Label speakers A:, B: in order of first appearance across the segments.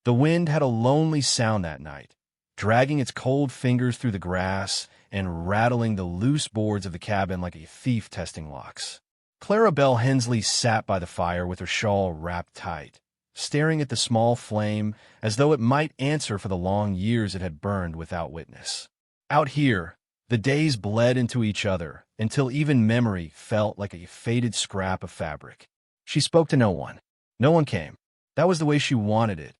A: The wind had a lonely sound that night, dragging its cold fingers through the grass and rattling the loose boards of the cabin like a thief testing locks. Clara Belle Hensley sat by the fire with her shawl wrapped tight, staring at the small flame as though it might answer for the long years it had burned without witness. Out here, the days bled into each other until even memory felt like a faded scrap of fabric. She spoke to no one. No one came. That was the way she wanted it,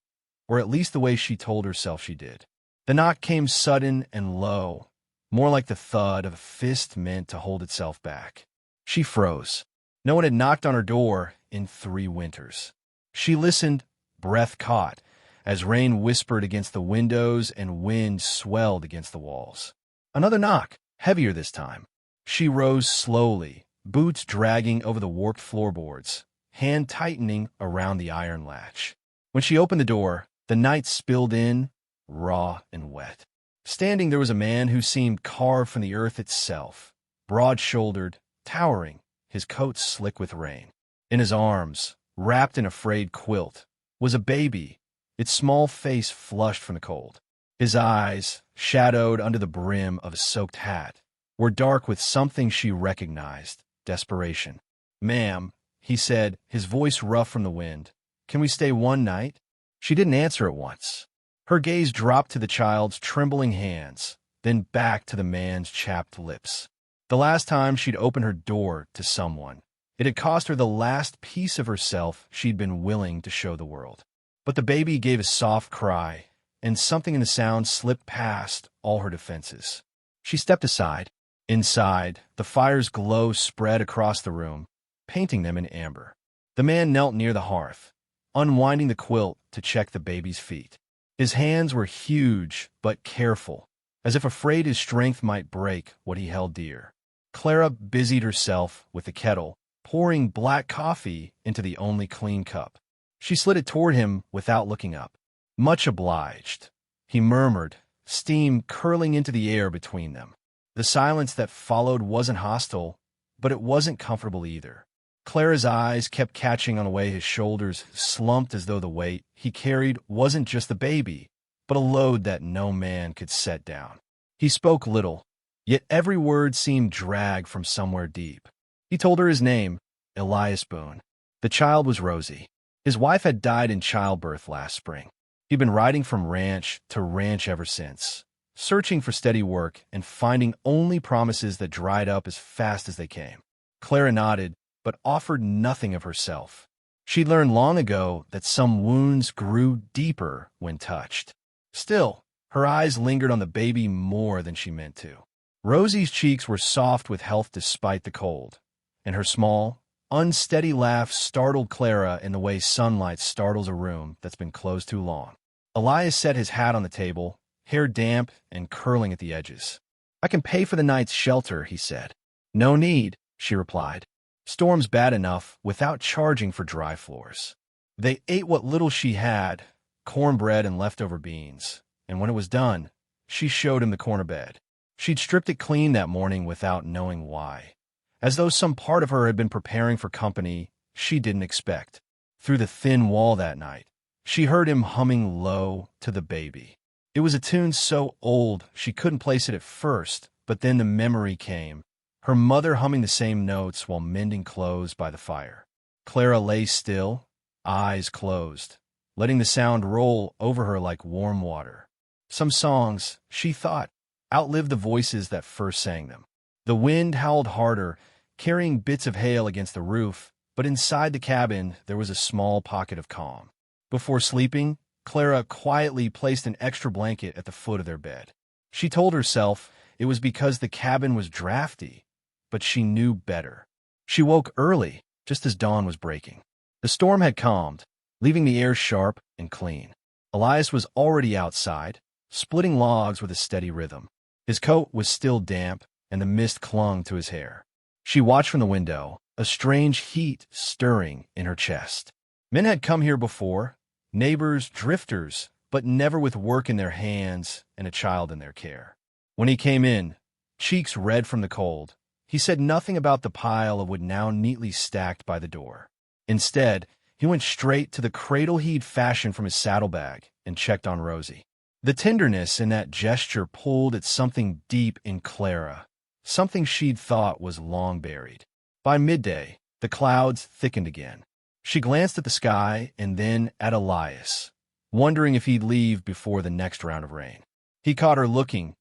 A: or at least the way she told herself she did. The knock came sudden and low, more like the thud of a fist meant to hold itself back. She froze. No one had knocked on her door in 3 winters. She listened, breath caught, as rain whispered against the windows and wind swelled against the walls. Another knock, heavier this time. She rose slowly, boots dragging over the warped floorboards, hand tightening around the iron latch. When she opened the door, the night spilled in, raw and wet. Standing there was a man who seemed carved from the earth itself, broad-shouldered, towering, his coat slick with rain. In his arms, wrapped in a frayed quilt, was a baby, its small face flushed from the cold. His eyes, shadowed under the brim of a soaked hat, were dark with something she recognized, desperation. "Ma'am," he said, his voice rough from the wind, "can we stay one night?" She didn't answer at once. Her gaze dropped to the child's trembling hands, then back to the man's chapped lips. The last time she'd opened her door to someone, it had cost her the last piece of herself she'd been willing to show the world. But the baby gave a soft cry, and something in the sound slipped past all her defenses. She stepped aside. Inside, the fire's glow spread across the room, painting them in amber. The man knelt near the hearth, unwinding the quilt to check the baby's feet. His hands were huge but careful, as if afraid his strength might break what he held dear. Clara busied herself with the kettle, pouring black coffee into the only clean cup. She slid it toward him without looking up. "Much obliged," he murmured, steam curling into the air between them. The silence that followed wasn't hostile, but it wasn't comfortable either. Clara's eyes kept catching on the way his shoulders slumped as though the weight he carried wasn't just the baby, but a load that no man could set down. He spoke little, yet every word seemed dragged from somewhere deep. He told her his name, Elias Boone. The child was Rosie. His wife had died in childbirth last spring. He'd been riding from ranch to ranch ever since, searching for steady work and finding only promises that dried up as fast as they came. Clara nodded, but offered nothing of herself. She'd learned long ago that some wounds grew deeper when touched. Still, her eyes lingered on the baby more than she meant to. Rosie's cheeks were soft with health despite the cold, and her small, unsteady laugh startled Clara in the way sunlight startles a room that's been closed too long. Elias set his hat on the table, hair damp and curling at the edges. "I can pay for the night's shelter," he said. "No need," she replied. "Storm's bad enough without charging for dry floors." They ate what little she had, cornbread and leftover beans, and when it was done, she showed him the corner bed. She'd stripped it clean that morning without knowing why, as though some part of her had been preparing for company she didn't expect. Through the thin wall that night, she heard him humming low to the baby. It was a tune so old she couldn't place it at first, but then the memory came, her mother humming the same notes while mending clothes by the fire. Clara lay still, eyes closed, letting the sound roll over her like warm water. Some songs, she thought, outlived the voices that first sang them. The wind howled harder, carrying bits of hail against the roof, but inside the cabin there was a small pocket of calm. Before sleeping, Clara quietly placed an extra blanket at the foot of their bed. She told herself it was because the cabin was drafty, but she knew better. She woke early, just as dawn was breaking. The storm had calmed, leaving the air sharp and clean. Elias was already outside, splitting logs with a steady rhythm. His coat was still damp, and the mist clung to his hair. She watched from the window, a strange heat stirring in her chest. Men had come here before, neighbors, drifters, but never with work in their hands and a child in their care. When he came in, cheeks red from the cold, he said nothing about the pile of wood now neatly stacked by the door. Instead, He went straight to the cradle he'd fashioned from his saddlebag and checked on Rosie. The tenderness in that gesture pulled at something deep in Clara, something she'd thought was long buried. By midday, the clouds thickened again. She glanced at the sky and then at Elias, wondering if he'd leave before the next round of rain. He caught her looking,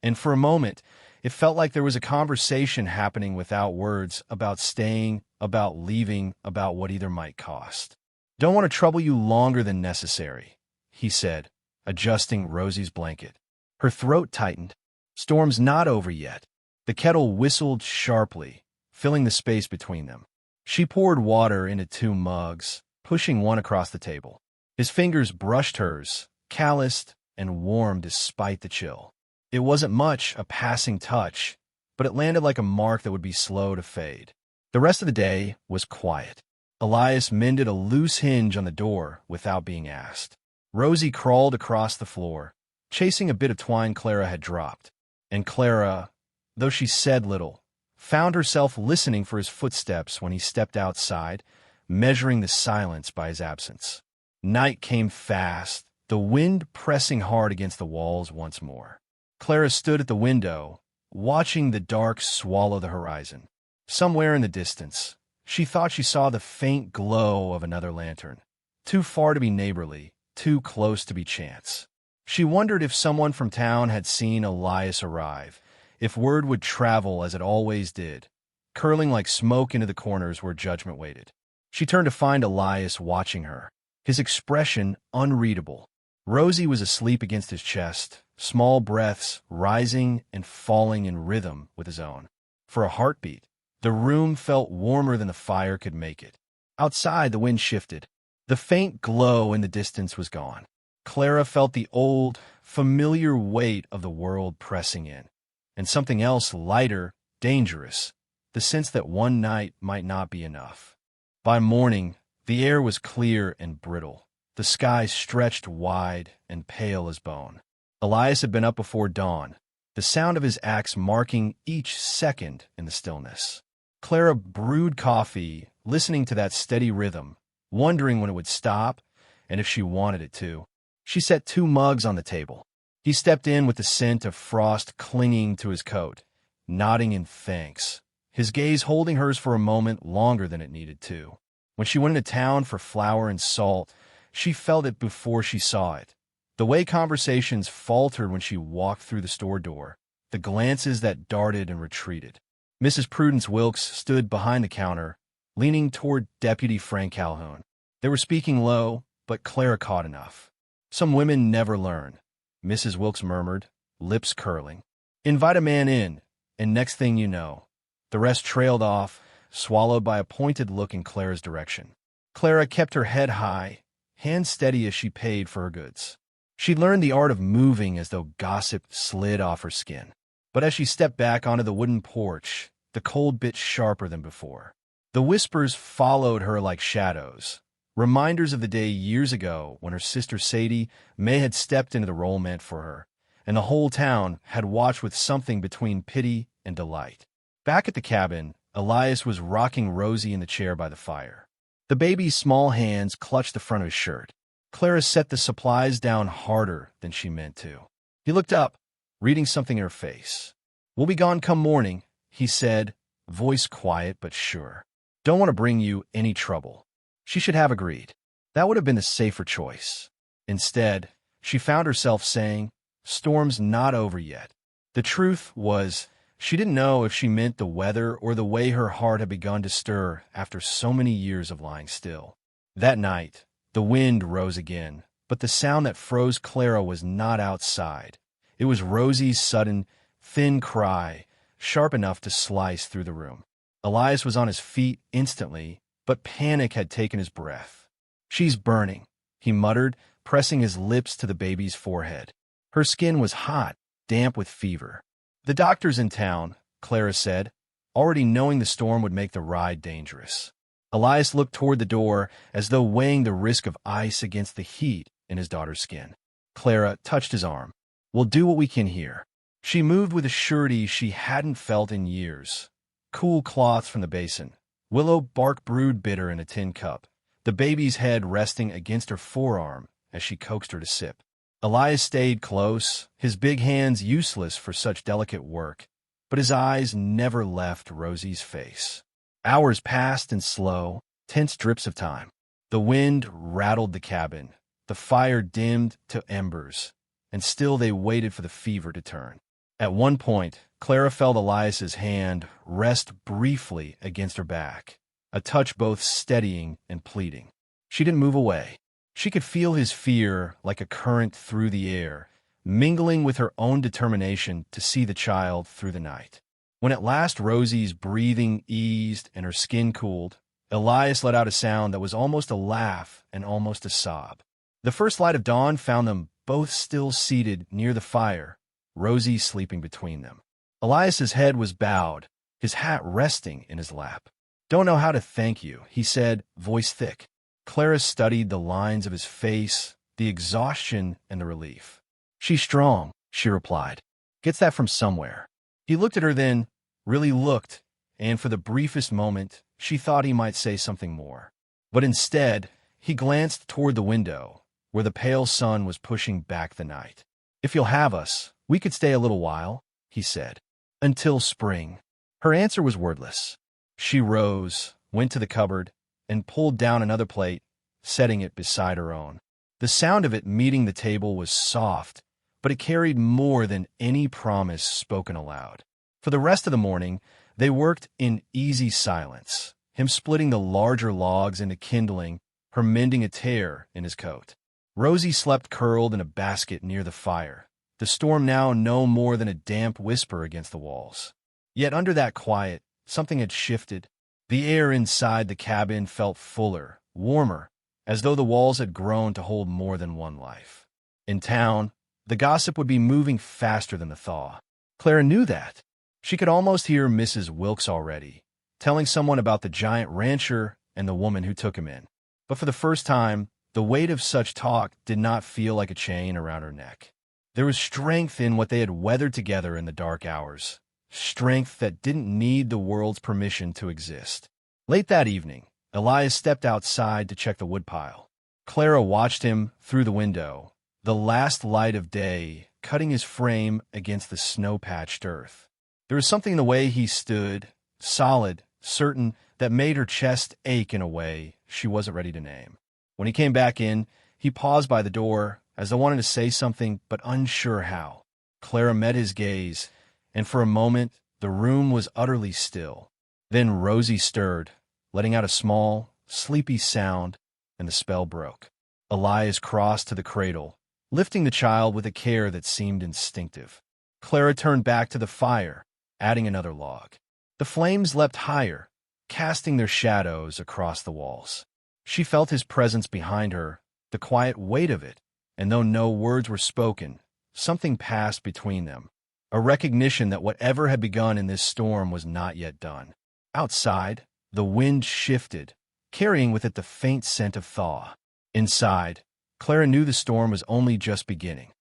A: and for a moment, it felt like there was a conversation happening without words about staying, about leaving, about what either might cost. "Don't want to trouble you longer than necessary," he said, adjusting Rosie's blanket. Her throat tightened. "Storm's not over yet." The kettle whistled sharply, filling the space between them. She poured water into 2 mugs, pushing one across the table. His fingers brushed hers, calloused and warm despite the chill. It wasn't much, a passing touch, but it landed like a mark that would be slow to fade. The rest of the day was quiet. Elias mended a loose hinge on the door without being asked. Rosie crawled across the floor, chasing a bit of twine Clara had dropped. And Clara, though she said little, found herself listening for his footsteps when he stepped outside, measuring the silence by his absence. Night came fast, the wind pressing hard against the walls once more. Clara stood at the window, watching the dark swallow the horizon. Somewhere in the distance, she thought she saw the faint glow of another lantern. Too far to be neighborly, too close to be chance. She wondered if someone from town had seen Elias arrive, if word would travel as it always did, curling like smoke into the corners where judgment waited. She turned to find Elias watching her, his expression unreadable. Rosie was asleep against his chest, small breaths rising and falling in rhythm with his own. For a heartbeat, the room felt warmer than the fire could make it. Outside, the wind shifted. The faint glow in the distance was gone. Clara felt the old, familiar weight of the world pressing in, and something else lighter, dangerous, the sense that one night might not be enough. By morning, the air was clear and brittle. The sky stretched wide and pale as bone. Elias had been up before dawn, the sound of his axe marking each second in the stillness. Clara brewed coffee, listening to that steady rhythm, wondering when it would stop and if she wanted it to. She set 2 mugs on the table. He stepped in with the scent of frost clinging to his coat, nodding in thanks, his gaze holding hers for a moment longer than it needed to. When she went into town for flour and salt, she felt it before she saw it. The way conversations faltered when she walked through the store door, the glances that darted and retreated. Mrs. Prudence Wilkes stood behind the counter, leaning toward Deputy Frank Calhoun. They were speaking low, but Clara caught enough. "Some women never learn," Mrs. Wilkes murmured, lips curling. "Invite a man in, and next thing you know." The rest trailed off, swallowed by a pointed look in Clara's direction. Clara kept her head high, hands steady as she paid for her goods. She learned the art of moving as though gossip slid off her skin. But as she stepped back onto the wooden porch, the cold bit sharper than before. The whispers followed her like shadows, reminders of the day years ago when her sister Sadie May had stepped into the role meant for her, and the whole town had watched with something between pity and delight. Back at the cabin, Elias was rocking Rosie in the chair by the fire. The baby's small hands clutched the front of his shirt. Clara set the supplies down harder than she meant to. He looked up, reading something in her face. "We'll be gone come morning," he said, voice quiet but sure. "Don't want to bring you any trouble." She should have agreed. That would have been the safer choice. Instead, she found herself saying, "Storm's not over yet." The truth was, she didn't know if she meant the weather or the way her heart had begun to stir after so many years of lying still. That night, the wind rose again, but the sound that froze Clara was not outside. It was Rosie's sudden, thin cry, sharp enough to slice through the room. Elias was on his feet instantly, but panic had taken his breath. "She's burning," he muttered, pressing his lips to the baby's forehead. Her skin was hot, damp with fever. "The doctor's in town," Clara said, already knowing the storm would make the ride dangerous. Elias looked toward the door as though weighing the risk of ice against the heat in his daughter's skin. Clara touched his arm. "We'll do what we can here." She moved with a surety she hadn't felt in years. Cool cloths from the basin, willow bark brewed bitter in a tin cup, the the baby's head resting against her forearm as she coaxed her to sip. Elias stayed close, his big hands useless for such delicate work, but his eyes never left Rosie's face. Hours passed in slow, tense drips of time. The wind rattled the cabin, the fire dimmed to embers, and still they waited for the fever to turn. At one point, Clara felt Elias's hand rest briefly against her back, a touch both steadying and pleading. She didn't move away. She could feel his fear like a current through the air, mingling with her own determination to see the child through the night. When at last Rosie's breathing eased and her skin cooled, Elias let out a sound that was almost a laugh and almost a sob. The first light of dawn found them both still seated near the fire, Rosie sleeping between them. Elias's head was bowed, his hat resting in his lap. "Don't know how to thank you," he said, voice thick. Clara studied the lines of his face, the exhaustion and the relief. "She's strong," she replied. "Gets that from somewhere." He looked at her then, really looked, and for the briefest moment, she thought he might say something more. But instead, he glanced toward the window, where the pale sun was pushing back the night. "If you'll have us, we could stay a little while," he said. "Until spring." Her answer was wordless. She rose, went to the cupboard, and pulled down another plate, setting it beside her own. The sound of it meeting the table was soft, but it carried more than any promise spoken aloud. For the rest of the morning, they worked in easy silence, him splitting the larger logs into kindling, her mending a tear in his coat. Rosie slept curled in a basket near the fire, the storm now no more than a damp whisper against the walls. Yet under that quiet, something had shifted. The air inside the cabin felt fuller, warmer, as though the walls had grown to hold more than one life. In town, the gossip would be moving faster than the thaw. Clara knew that. She could almost hear Mrs. Wilkes already, telling someone about the giant rancher and the woman who took him in. But for the first time, the weight of such talk did not feel like a chain around her neck. There was strength in what they had weathered together in the dark hours, strength that didn't need the world's permission to exist. Late that evening, Elias stepped outside to check the woodpile. Clara watched him through the window, the last light of day cutting his frame against the snow-patched earth. There was something in the way he stood, solid, certain, that made her chest ache in a way she wasn't ready to name. When he came back in, he paused by the door, as though wanting to say something but unsure how. Clara met his gaze, and for a moment the room was utterly still. Then Rosie stirred, letting out a small, sleepy sound, and the spell broke. Elias crossed to the cradle, lifting the child with a care that seemed instinctive. Clara turned back to the fire, adding another log. The flames leapt higher, casting their shadows across the walls. She felt his presence behind her, the quiet weight of it, and though no words were spoken, something passed between them, a recognition that whatever had begun in this storm was not yet done. Outside, the wind shifted, carrying with it the faint scent of thaw. Inside, Clara knew the storm was only just beginning.